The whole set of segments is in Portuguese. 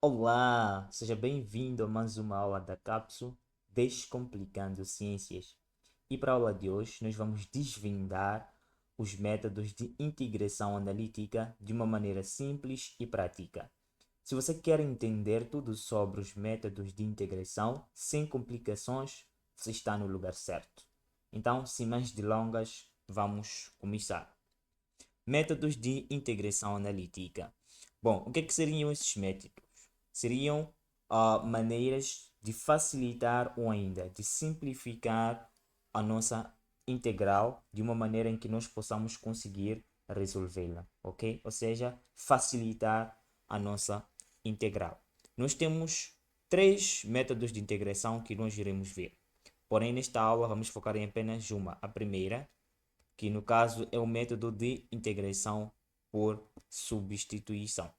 Olá, seja bem-vindo a mais uma aula da Cápsula Descomplicando Ciências. E para a aula de hoje, nós vamos desvendar os métodos de integração analítica de uma maneira simples e prática. Se você quer entender tudo sobre os métodos de integração sem complicações, você está no lugar certo. Então, sem mais delongas, vamos começar. Métodos de integração analítica. Bom, o que seriam esses métodos? Seriam maneiras de facilitar ou ainda de simplificar a nossa integral de uma maneira em que nós possamos conseguir resolvê-la, ok? Ou seja, facilitar a nossa integral. Nós temos três métodos de integração que nós iremos ver. Porém, nesta aula vamos focar em apenas uma. A primeira, que no caso é o método de integração por substituição.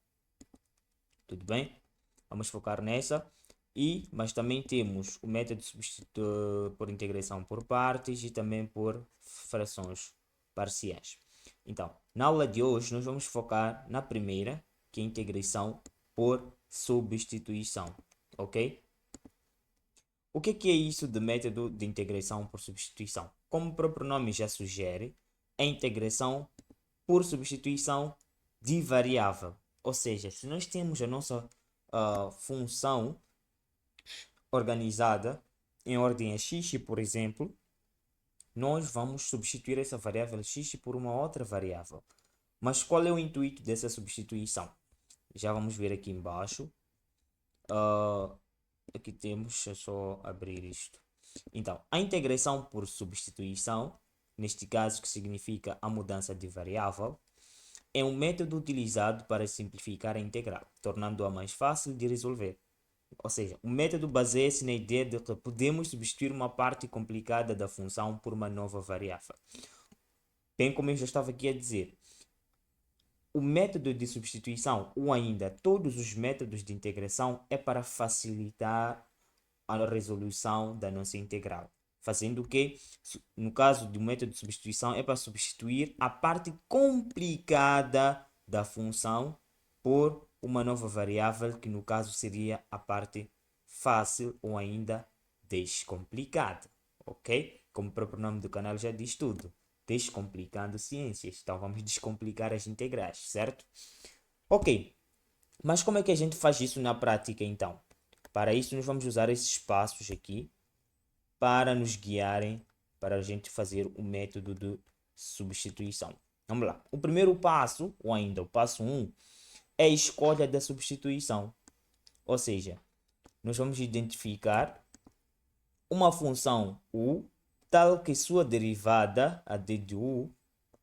Tudo bem? Vamos focar nessa. Mas também temos o método por integração por partes e também por frações parciais. Então, na aula de hoje, nós vamos focar na primeira, que é a integração por substituição. Ok? O que é isso de método de integração por substituição? Como o próprio nome já sugere, é a integração por substituição de variável. Ou seja, se nós temos a nossa função organizada em ordem a x, por exemplo, nós vamos substituir essa variável x por uma outra variável. Mas qual é o intuito dessa substituição? Já vamos ver aqui embaixo. Aqui temos, é só abrir isto. Então, a integração por substituição, neste caso que significa a mudança de variável, é um método utilizado para simplificar a integral, tornando-a mais fácil de resolver. Ou seja, o método baseia-se na ideia de que podemos substituir uma parte complicada da função por uma nova variável. Bem como eu já estava aqui a dizer, o método de substituição, ou ainda todos os métodos de integração, é para facilitar a resolução da nossa integral. Fazendo o que, no caso do método de substituição, é para substituir a parte complicada da função por uma nova variável, que no caso seria a parte fácil ou ainda descomplicada. Ok? Como o próprio nome do canal já diz tudo. Descomplicando ciências. Então vamos descomplicar as integrais, certo? Ok, mas como é que a gente faz isso na prática então? Para isso, nós vamos usar esses passos aqui para nos guiarem para a gente fazer o método de substituição. Vamos lá. O primeiro passo, ou ainda o passo 1, é a escolha da substituição. Ou seja, nós vamos identificar uma função u tal que sua derivada, a d de u,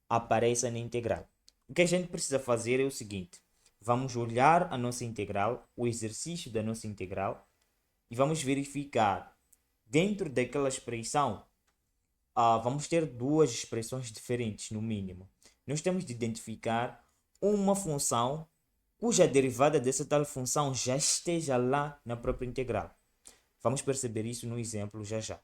apareça na integral. O que a gente precisa fazer é o seguinte: vamos olhar a nossa integral, o exercício da nossa integral, e vamos verificar dentro daquela expressão. Vamos ter duas expressões diferentes, no mínimo. Nós temos de identificar uma função cuja derivada dessa tal função já esteja lá na própria integral. Vamos perceber isso no exemplo já já.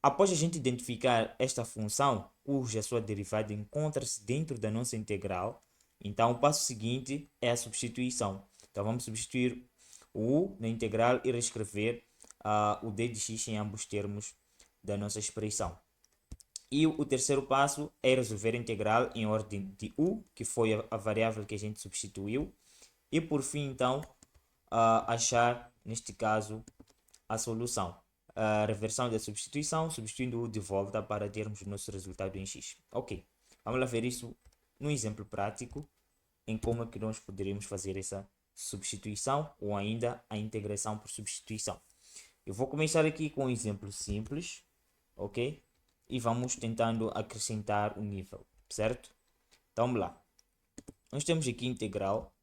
Após a gente identificar esta função, cuja sua derivada encontra-se dentro da nossa integral, então o passo seguinte é a substituição. Então vamos substituir o u na integral e reescrever o d de x em ambos termos da nossa expressão. E o terceiro passo é resolver a integral em ordem de u, que foi a variável que a gente substituiu. E por fim, então, achar, neste caso, a solução. A reversão da substituição, substituindo o de volta para termos o nosso resultado em x. Ok, vamos lá ver isso no exemplo prático, em como é que nós poderíamos fazer essa substituição ou ainda a integração por substituição. Eu vou começar aqui com um exemplo simples, ok? E vamos tentando acrescentar o nível, certo? Então vamos lá. Nós temos aqui integral,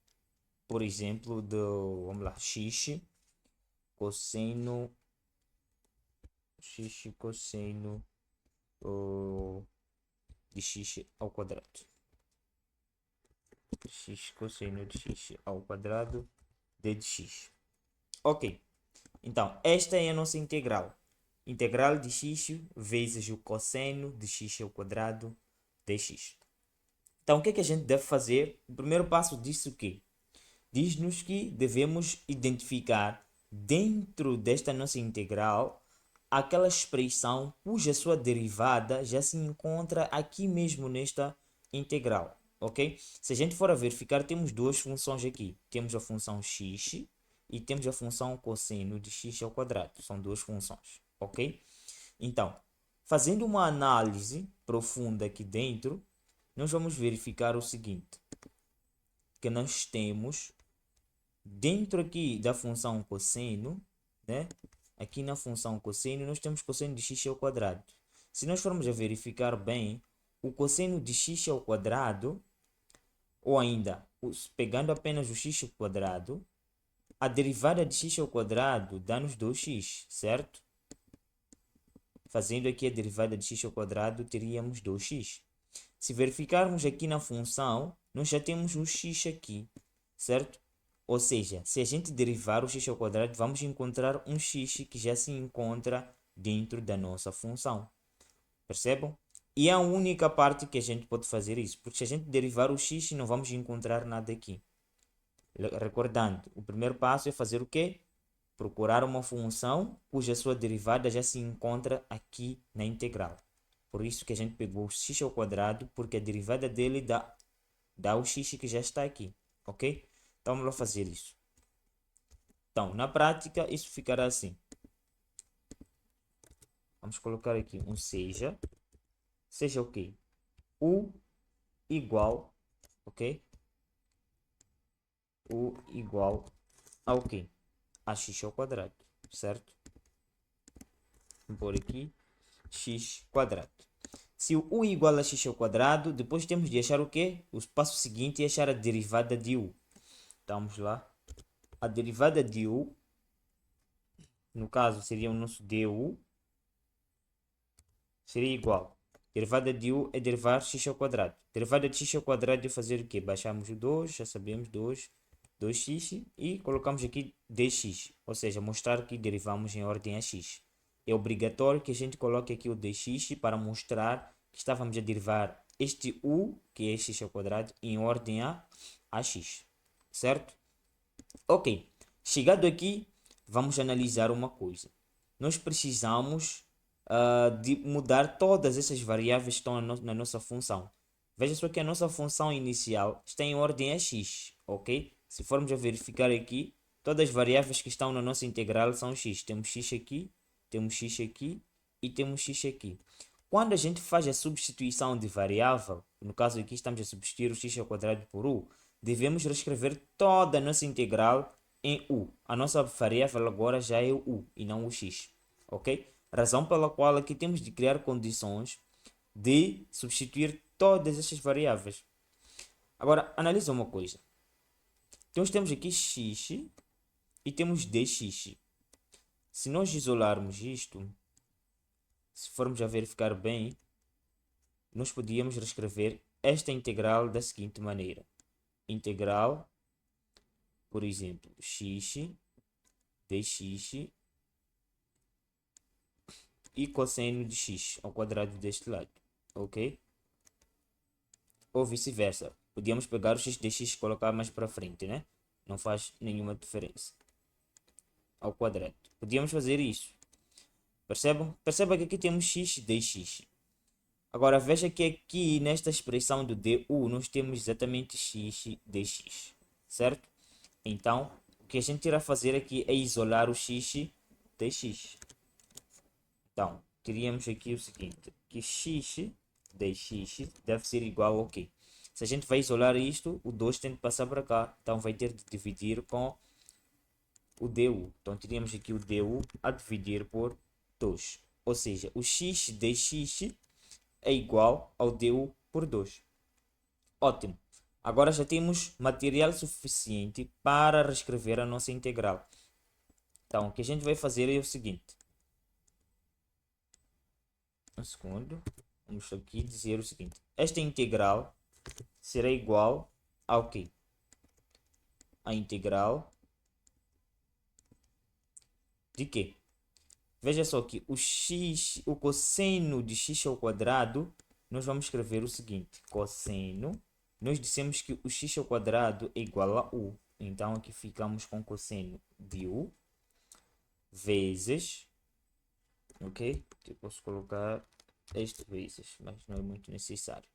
por exemplo, do, vamos lá, x cosseno de x ao quadrado. X cosseno de x ao quadrado de x. Ok, então esta é a nossa integral. Integral de x vezes o cosseno de x ao quadrado dx. Então o que é que a gente deve fazer? O primeiro passo disso o quê? diz-nos que devemos identificar dentro desta nossa integral aquela expressão cuja sua derivada já se encontra aqui mesmo nesta integral, ok? Se a gente for a verificar, temos duas funções aqui. Temos a função x e temos a função cosseno de x ao quadrado. São duas funções, ok? Então, fazendo uma análise profunda aqui dentro, nós vamos verificar o seguinte, que nós temos dentro aqui da função cosseno, né? Aqui na função cosseno, nós temos cosseno de x ao quadrado. Se nós formos a verificar bem, o cosseno de x ao quadrado, ou ainda, pegando apenas o x ao quadrado, a derivada de x ao quadrado dá-nos 2x, certo? Fazendo aqui a derivada de x ao quadrado, teríamos 2x. Se verificarmos aqui na função, nós já temos um x aqui, certo? Ou seja, se a gente derivar o x ao quadrado, vamos encontrar um x que já se encontra dentro da nossa função. Percebam? E é a única parte que a gente pode fazer isso, porque se a gente derivar o x, não vamos encontrar nada aqui. Recordando, o primeiro passo é fazer o quê? Procurar uma função cuja sua derivada já se encontra aqui na integral. Por isso que a gente pegou o x ao quadrado, porque a derivada dele dá o x que já está aqui, ok? Então vamos lá fazer isso. Então, na prática, isso ficará assim. Vamos colocar aqui um seja o quê? U igual, ok? U igual ao quê? A x ao quadrado, certo? Vou pôr aqui x quadrado. Se o u igual a x ao quadrado, depois temos de achar o quê? O passo seguinte é achar a derivada de u. Então, vamos lá. A derivada de u, no caso, seria o nosso du, seria igual. Derivada de u é derivar x ao quadrado. Derivada de x ao quadrado é fazer o quê? Baixamos o 2, já sabemos, 2x, e colocamos aqui dx, ou seja, mostrar que derivamos em ordem a x. É obrigatório que a gente coloque aqui o dx para mostrar que estávamos a derivar este u, que é x ao quadrado, em ordem a x, certo? Ok, chegado aqui, vamos analisar uma coisa. Nós precisamos de mudar todas essas variáveis que estão na nossa função. Veja só que a nossa função inicial está em ordem a x, ok? Se formos a verificar aqui, todas as variáveis que estão na nossa integral são x. Temos x aqui, temos x aqui e temos x aqui. Quando a gente faz a substituição de variável, no caso aqui estamos a substituir o x ao quadrado por u, devemos reescrever toda a nossa integral em u. A nossa variável agora já é o u e não o x, ok? Razão pela qual aqui temos de criar condições de substituir todas estas variáveis. Agora, analisa uma coisa. Então, temos aqui x e temos dx. Se nós isolarmos isto, se formos a verificar bem, nós podíamos reescrever esta integral da seguinte maneira. Integral, por exemplo, x dx e cosseno de x ao quadrado deste lado, ok? Ou vice-versa. Podíamos pegar o x dx e colocar mais para frente, né? Não faz nenhuma diferença. Ao quadrado. Podíamos fazer isso. Percebam? Perceba que aqui temos x dx. Agora veja que aqui nesta expressão do du nós temos exatamente x dx, certo? Então, o que a gente irá fazer aqui é isolar o x dx. Então, teríamos aqui o seguinte, que x dx deve ser igual ao quê? Se a gente vai isolar isto, o 2 tem de passar para cá, então vai ter de dividir com o du. Então, teríamos aqui o du a dividir por 2. Ou seja, o x dx é igual ao du por 2. Ótimo. Agora já temos material suficiente para reescrever a nossa integral. Então, o que a gente vai fazer é o seguinte. Um segundo. Vamos aqui dizer o seguinte. Esta integral será igual ao quê? A integral de quê? Veja só que o cosseno de x ao quadrado, nós vamos escrever o seguinte. Cosseno, nós dissemos que o x ao quadrado é igual a u. Então aqui ficamos com cosseno de U vezes, ok? Eu posso colocar este vezes, mas não é muito necessário.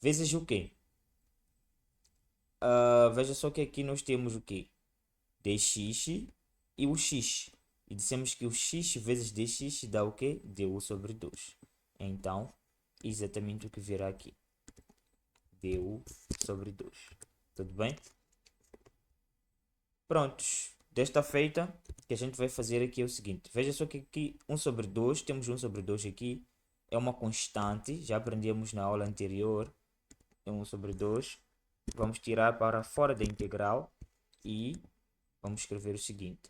Vezes o quê? Veja só que aqui nós temos o quê? Dx e o x. E dissemos que o x vezes dx dá o quê? Du sobre 2. Então, exatamente o que virá aqui. Du sobre 2. Tudo bem? Prontos. Desta feita, o que a gente vai fazer aqui é o seguinte. Veja só que aqui 1 sobre 2, temos 1 sobre 2 aqui. É uma constante, já aprendemos na aula anterior. É 1 sobre 2. Vamos tirar para fora da integral e vamos escrever o seguinte.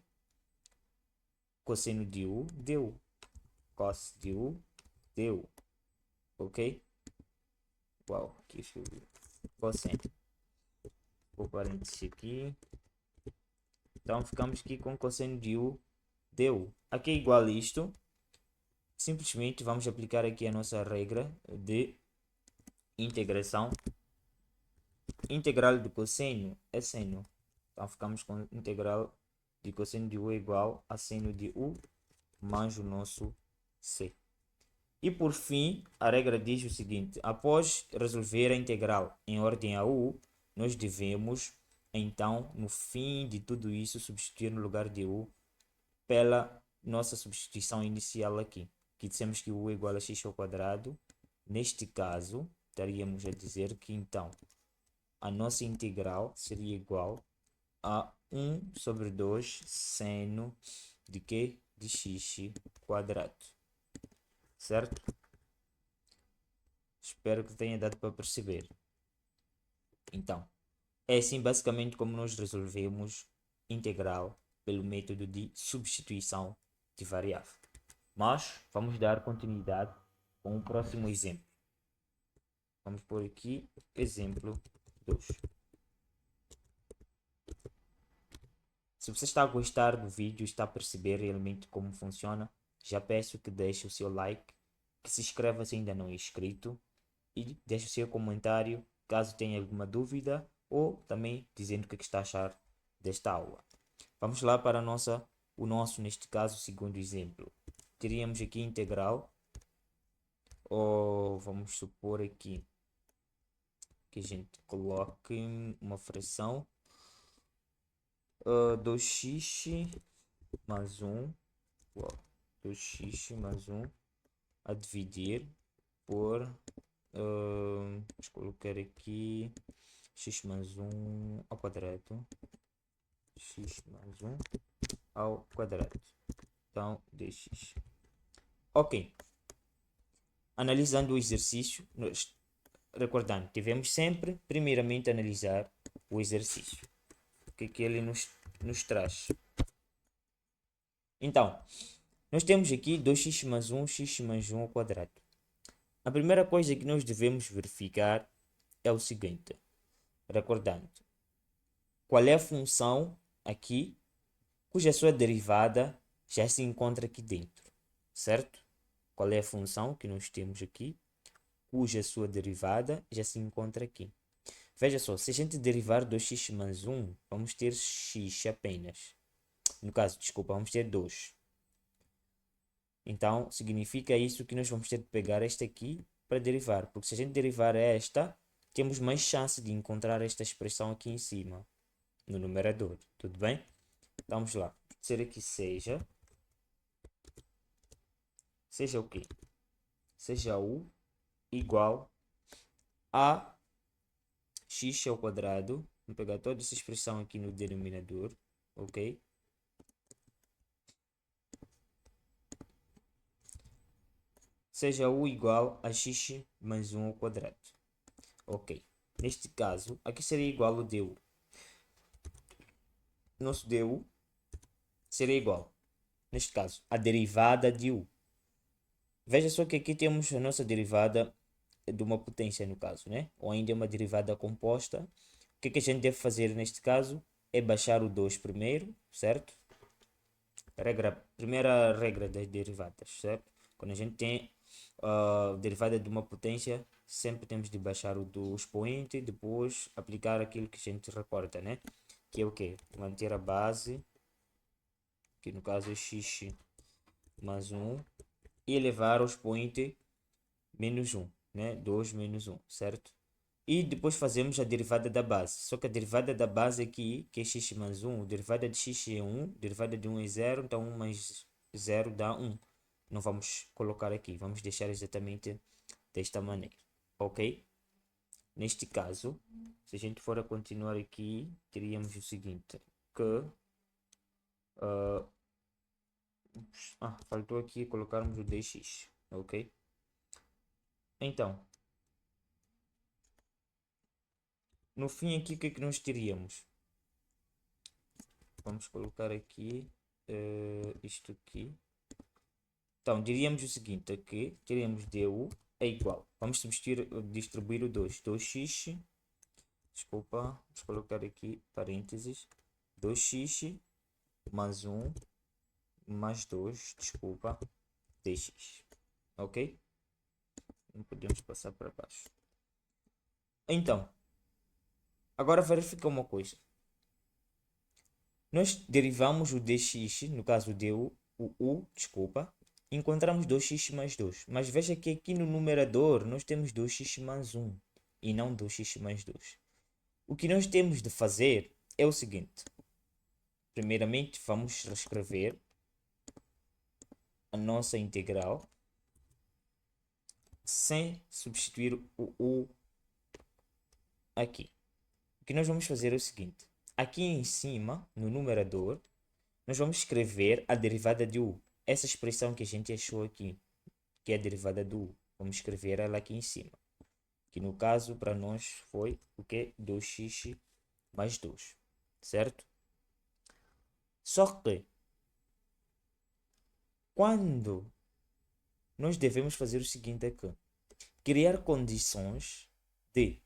Cosseno de U deu. Cos de U deu. Ok? Uau, aqui escrevi. Cosseno. Vou parênteses aqui. Então ficamos aqui com cosseno de U deu. Aqui é igual a isto. Simplesmente vamos aplicar aqui a nossa regra de integração. Integral de cosseno é seno. Então ficamos com integral de cosseno de U igual a seno de U mais o nosso C. E por fim, a regra diz o seguinte: após resolver a integral em ordem a U, nós devemos, então, no fim de tudo isso, substituir no lugar de U pela nossa substituição inicial aqui, que dissemos que U é igual a x ao quadrado. Neste caso, estaríamos a dizer que, então, a nossa integral seria igual a 1 sobre 2 seno de quê? De x quadrado. Certo? Espero que tenha dado para perceber. Então, é assim basicamente como nós resolvemos integral pelo método de substituição de variável. Mas vamos dar continuidade com o próximo exemplo. Vamos por aqui exemplo 2. Se você está a gostar do vídeo e está a perceber realmente como funciona, já peço que deixe o seu like, que se inscreva se ainda não é inscrito e deixe o seu comentário caso tenha alguma dúvida ou também dizendo o que está a achar desta aula. Vamos lá para o nosso, neste caso, segundo exemplo. Teríamos aqui integral, ou vamos supor aqui que a gente coloque uma fração 2x mais 1, 2x mais 1 a dividir por, vamos colocar aqui x mais 1 ao quadrado, x mais 1 ao quadrado, então dx. Ok, analisando o exercício, recordando, devemos sempre primeiramente analisar o exercício, o que ele nos traz. Então, nós temos aqui 2x mais 1, x mais 1 ao quadrado. A primeira coisa que nós devemos verificar é o seguinte, recordando, qual é a função aqui cuja sua derivada já se encontra aqui dentro, certo? Qual é a função que nós temos aqui cuja sua derivada já se encontra aqui? Veja só, se a gente derivar 2x mais 1, vamos ter x apenas. No caso, desculpa, vamos ter 2. Então, significa isso que nós vamos ter que pegar esta aqui para derivar. Porque se a gente derivar esta, temos mais chance de encontrar esta expressão aqui em cima, no numerador. Tudo bem? Então, vamos lá. Ser aqui seja o quê? Seja U igual a x ao quadrado. Vou pegar toda essa expressão aqui no denominador. Ok? Seja U igual a x mais 1 ao quadrado. Ok. Neste caso, aqui seria igual ao du. Nosso du seria igual, neste caso, a derivada de u. Veja só que aqui temos a nossa derivada de uma potência, no caso, né? Ou ainda uma derivada composta. O que a gente deve fazer neste caso é baixar o 2 primeiro, certo? Primeira regra das derivadas, certo? Quando a gente tem a derivada de uma potência, sempre temos de baixar o do expoente, depois aplicar aquilo que a gente recorda, né? que é o quê? Manter a base, que no caso é x mais 1, e elevar ao expoente menos 1, né? 2 menos 1, certo? E depois fazemos a derivada da base. Só que a derivada da base aqui, que é x mais 1, derivada de x é 1, derivada de 1 é 0, então 1 mais 0 dá 1. Não vamos colocar aqui, vamos deixar exatamente desta maneira, ok? Neste caso, se a gente for a continuar aqui, teríamos o seguinte, que... faltou aqui colocarmos o dx, ok? Então, no fim aqui, o que é que nós teríamos? Vamos colocar aqui isto aqui. Então, diríamos o seguinte, aqui teríamos du é igual. Vamos substituir, distribuir o 2. 2x, desculpa, vamos colocar aqui parênteses. 2x mais 1 mais 2, desculpa, dx. Ok? Não podemos passar para baixo. Então, agora verifica uma coisa. Nós derivamos o dx, no caso du, o u, desculpa, encontramos 2x mais 2. Mas veja que aqui no numerador nós temos 2x mais 1 e não 2x mais 2. O que nós temos de fazer é o seguinte. Primeiramente, vamos reescrever a nossa integral sem substituir o u aqui. O que nós vamos fazer é o seguinte. Aqui em cima, no numerador, nós vamos escrever a derivada de u. Essa expressão que a gente achou aqui, que é a derivada do u. Vamos escrever ela aqui em cima. Que no caso, para nós, foi o que? 2x mais 2. Certo? Só que, quando nós devemos fazer o seguinte aqui. Criar condições de,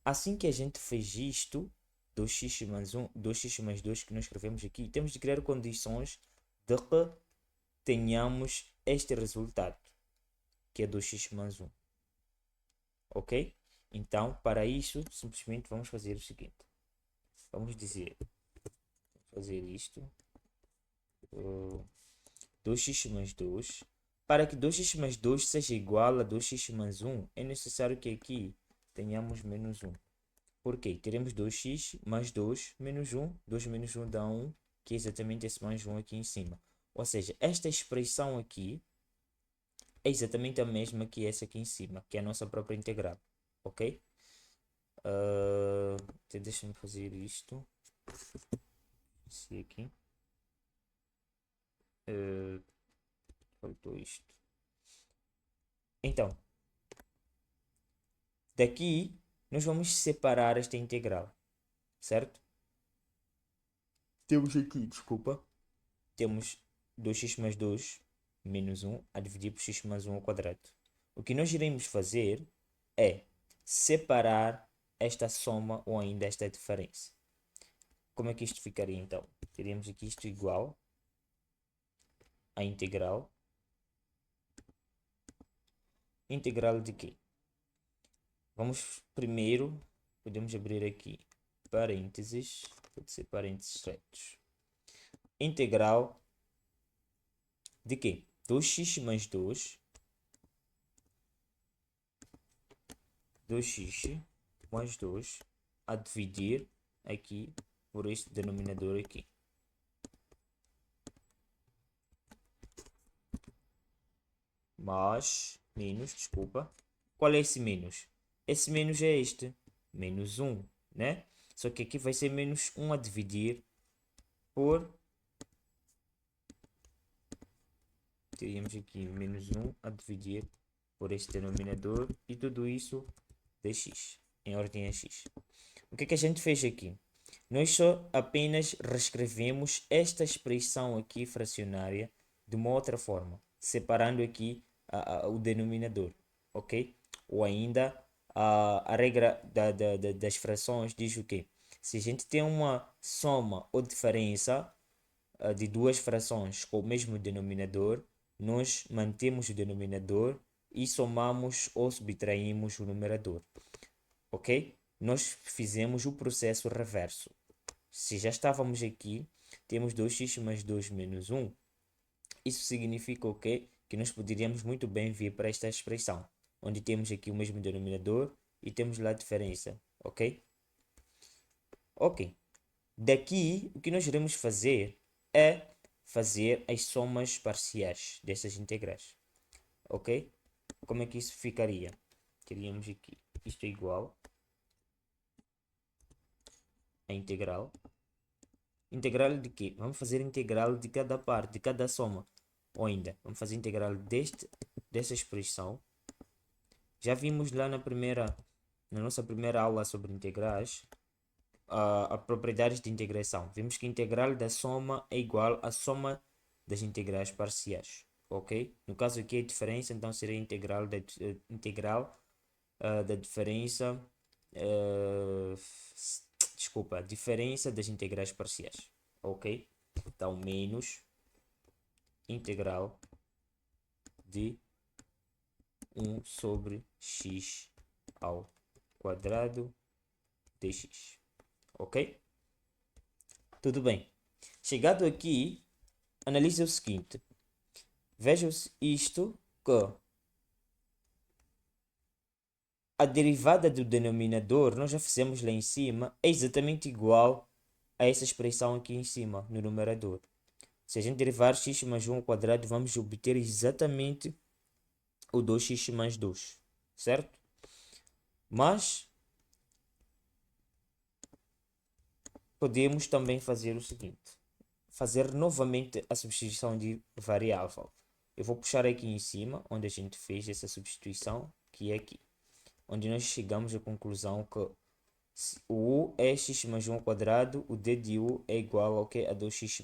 assim que a gente fez isto, 2x mais 1, 2x mais 2 que nós escrevemos aqui, temos de criar condições de que tenhamos este resultado, que é 2x mais 1. Ok? Então, para isso, simplesmente vamos fazer o seguinte. Vamos dizer, fazer isto. 2x mais 2. Para que 2x mais 2 seja igual a 2x mais 1, é necessário que aqui tenhamos menos 1. Por quê? Teremos 2x mais 2 menos 1. 2 menos 1 dá 1, que é exatamente esse mais 1 aqui em cima. Ou seja, esta expressão aqui é exatamente a mesma que essa aqui em cima, que é a nossa própria integral. Ok? Deixa-me fazer isto. Esse aqui. Faltou isto. Então, daqui nós vamos separar esta integral, certo? Temos aqui, desculpa, temos 2x mais 2 menos 1 a dividir por x mais 1 ao quadrado. O que nós iremos fazer é separar esta soma ou ainda esta diferença. Como é que isto ficaria então? Teríamos aqui isto igual a integral. Integral de quê? Vamos primeiro, podemos abrir aqui parênteses, pode ser parênteses retos. Integral de quê? 2x mais 2, 2x mais 2 a dividir aqui por este denominador aqui. Mais, menos, desculpa. Qual é esse menos? Esse menos é este, menos 1, né? Só que aqui vai ser menos 1 a dividir por... Teríamos aqui menos 1 a dividir por este denominador e tudo isso dx, em ordem a x. O que é que a gente fez aqui? Nós só apenas reescrevemos esta expressão aqui fracionária de uma outra forma, separando aqui o denominador, ok? Ou ainda a regra das frações diz o quê? Se a gente tem uma soma ou diferença de duas frações com o mesmo denominador, nós mantemos o denominador e somamos ou subtraímos o numerador, ok? Nós fizemos o processo reverso. se já estávamos aqui, temos 2x mais 2 menos 1. Isso significa o quê? Que nós poderíamos muito bem vir para esta expressão, onde temos aqui o mesmo denominador e temos lá a diferença, ok? Ok. Daqui, o que nós iremos fazer é fazer as somas parciais dessas integrais, ok? Como é que isso ficaria? Teríamos aqui, isto é igual a integral. Integral de quê? Vamos fazer integral de cada parte, de cada soma. Ou ainda, vamos fazer integral dessa expressão. Já vimos lá na nossa primeira aula sobre integrais, a propriedades de integração. Vimos que a integral da soma é igual à soma das integrais parciais, ok? No caso aqui a diferença, então seria integral da diferença, desculpa, a diferença das integrais parciais, ok? Então menos integral de 1 sobre x ao quadrado dx. Ok? Tudo bem. Chegado aqui, analise o seguinte. Veja isto que a derivada do denominador, nós já fizemos lá em cima, é exatamente igual a essa expressão aqui em cima, no numerador. Se a gente derivar x mais 1 ao quadrado, vamos obter exatamente o 2x mais 2, certo? Mas podemos também fazer o seguinte, fazer novamente a substituição de variável. Eu vou puxar aqui em cima, onde a gente fez essa substituição, que é aqui, onde nós chegamos à conclusão que o u é x mais 1 ao quadrado, o d de u é igual ao que? A 2x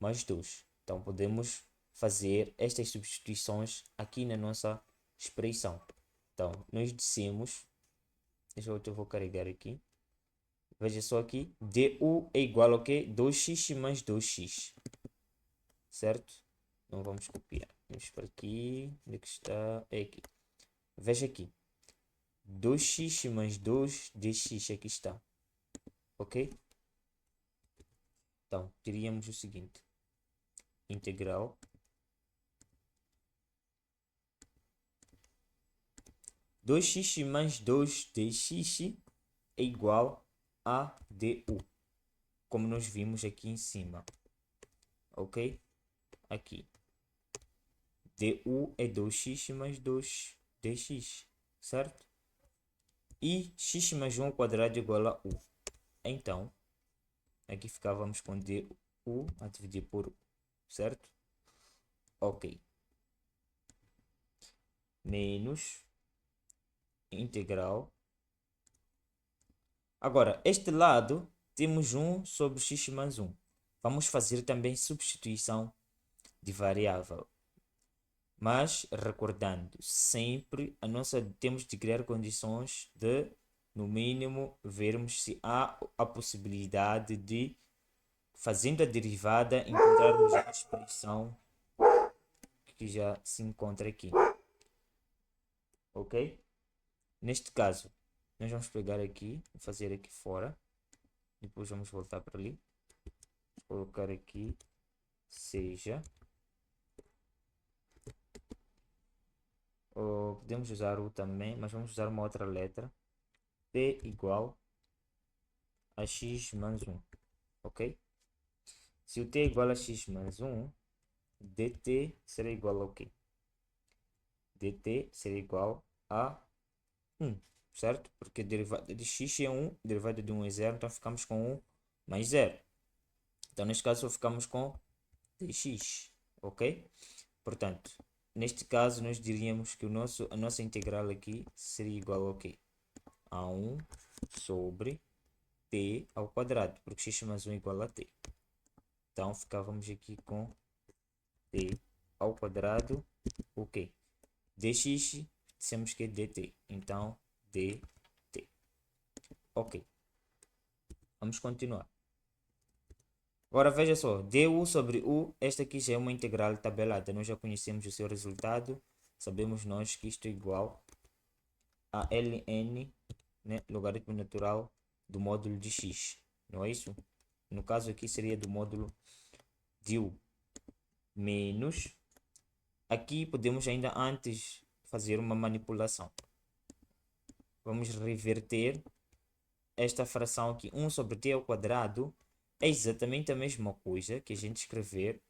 mais 2. Então podemos fazer estas substituições aqui na nossa expressão. Então, nós dissemos, eu vou carregar aqui. Veja só aqui, du é igual ao quê? 2x mais 2x. Certo? Não vamos copiar. Vamos para aqui. Onde é que está? É aqui. Veja aqui. 2x mais 2 dx. Aqui está. Ok? Então, teríamos o seguinte. Integral 2x mais 2 dx é igual a du. Como nós vimos aqui em cima. Ok? Aqui. du é 2x mais 2 dx. Certo? E x mais 1 ao quadrado é igual a u. Então, aqui ficávamos com du a dividir por u. Certo? Ok. Menos integral. Agora, este lado, temos 1 sobre x mais 1. Vamos fazer também substituição de variável. Mas, recordando, sempre temos de criar condições de, no mínimo, vermos se há a possibilidade de, fazendo a derivada, encontrarmos a expressão que já se encontra aqui. Ok? Neste caso, nós vamos pegar aqui, fazer aqui fora. Depois vamos voltar para ali. Colocar aqui, seja. Ou podemos usar o também, mas vamos usar uma outra letra. P igual a x mais 1. Ok? Se o t é igual a x mais 1, dt será igual ao quê? dt será igual a 1, certo? Porque a derivada de x é 1, a derivada de 1 é 0, então ficamos com 1 mais 0. Então, neste caso, só ficamos com dx, ok? Portanto, neste caso, nós diríamos que a nossa integral aqui seria igual ao quê? A 1 sobre t ao quadrado, porque x mais 1 é igual a t. Então, ficávamos aqui com t ao quadrado, o quê? Dx, dissemos que é dt. Então, dt. Ok. Vamos continuar. Agora veja só, du sobre u, esta aqui já é uma integral tabelada. Nós já conhecemos o seu resultado. Sabemos nós que isto é igual a ln, né, logaritmo natural do módulo de x. não é isso? No caso aqui seria do módulo de U menos. Aqui podemos ainda antes fazer uma manipulação. Vamos reverter esta fração aqui, 1 sobre t ao quadrado, é exatamente a mesma coisa que a gente escrever,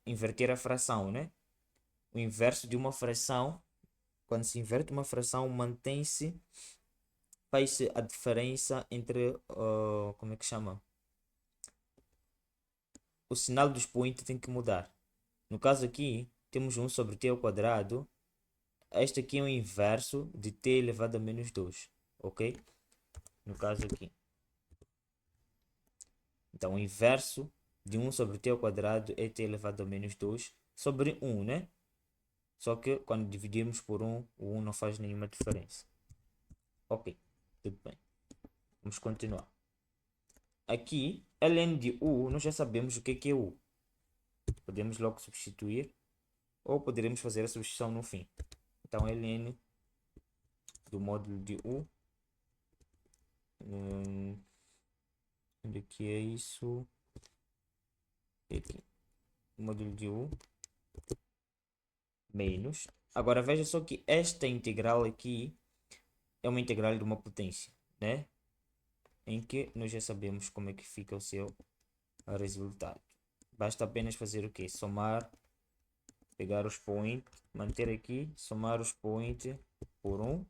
inverter a fração, né? O inverso de uma fração, quando se inverte uma fração, mantém-se, faz-se a diferença entre, como é que chama? O sinal do expoente tem que mudar. No caso aqui, temos 1 sobre t ao quadrado. Este aqui é o inverso de t elevado a menos 2, ok? No caso aqui. Então, o inverso de 1 sobre t ao quadrado é t elevado a menos 2 sobre 1, né? Só que quando dividirmos por 1, o 1 não faz nenhuma diferença. Ok, tudo bem. Vamos continuar. Aqui, ln de u, nós já sabemos o que é u. Podemos logo substituir, ou poderemos fazer a substituição no fim. Então, ln do módulo de u. Onde que é isso? Aqui. O módulo de u menos. Agora veja só que esta integral aqui é uma integral de uma potência, né? Em que nós já sabemos como é que fica o seu resultado. Basta apenas fazer o que? Somar, pegar os points, manter aqui, somar os points por 1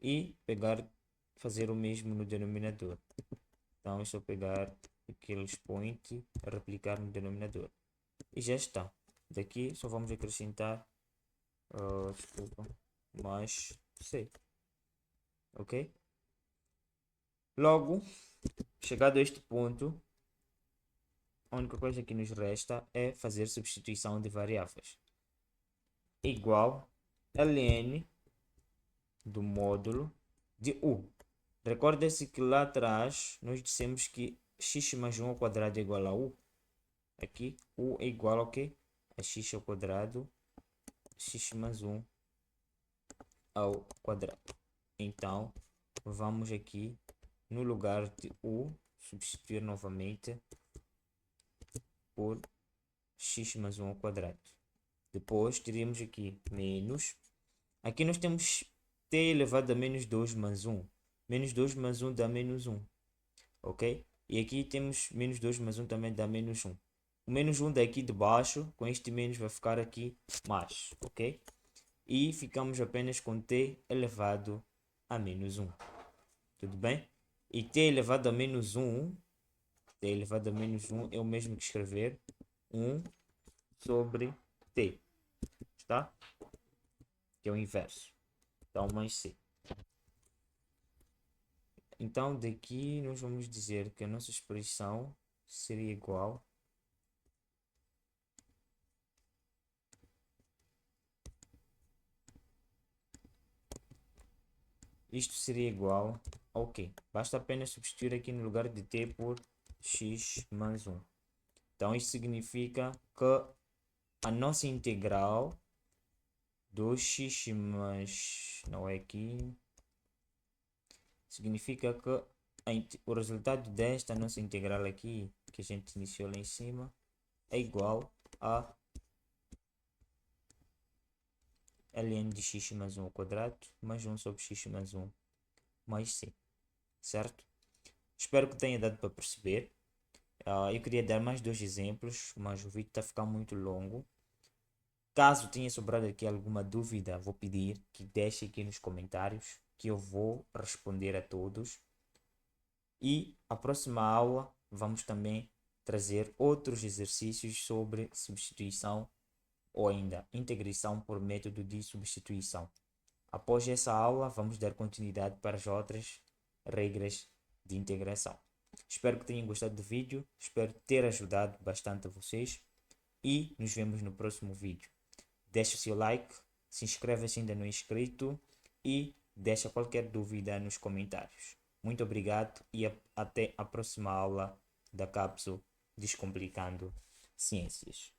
e pegar, fazer o mesmo no denominador. Então é só pegar aqueles points, replicar no denominador. E já está. Daqui só vamos acrescentar, desculpa, mais C. Ok? Logo, chegado a este ponto, a única coisa que nos resta é fazer substituição de variáveis. Igual ln do módulo de u. Recorda-se que lá atrás nós dissemos que x mais 1 ao quadrado é igual a u. Aqui u é igual ao quê? A x ao quadrado, x mais 1 ao quadrado. Então, vamos aqui no lugar de u substituir novamente por x mais 1 ao quadrado. Depois teríamos aqui menos. Aqui nós temos t elevado a menos 2 mais 1. Menos 2 mais 1 dá menos 1. Ok? E aqui temos menos 2 mais 1 também dá menos 1. O menos 1 daqui de baixo, com este menos vai ficar aqui mais. Ok? E ficamos apenas com t elevado a menos 1. Tudo bem? E t elevado a menos 1, t elevado a menos 1 é o mesmo que escrever 1 sobre t. Tá? Que é o inverso. Então, mais c. Então, daqui nós vamos dizer que a nossa expressão seria igual isto seria igual ao quê? Basta apenas substituir aqui no lugar de t por x mais 1. Então, isso significa que a nossa integral do x mais... não é aqui... significa que o resultado desta nossa integral aqui, que a gente iniciou lá em cima, é igual a ln de x mais 1 ao quadrado mais 1 sobre x mais 1 mais c, certo? Espero que tenha dado para perceber. Eu queria dar mais dois exemplos, mas o vídeo está ficando muito longo. Caso tenha sobrado aqui alguma dúvida, vou pedir que deixe aqui nos comentários, que eu vou responder a todos. E a próxima aula vamos também trazer outros exercícios sobre substituição ou ainda integração por método de substituição. Após essa aula, vamos dar continuidade para as outras regras de integração. Espero que tenham gostado do vídeo, espero ter ajudado bastante a vocês e nos vemos no próximo vídeo. Deixe o seu like, se inscreva se ainda não é inscrito e deixa qualquer dúvida nos comentários. Muito obrigado e até a próxima aula da cápsula Descomplicando Ciências.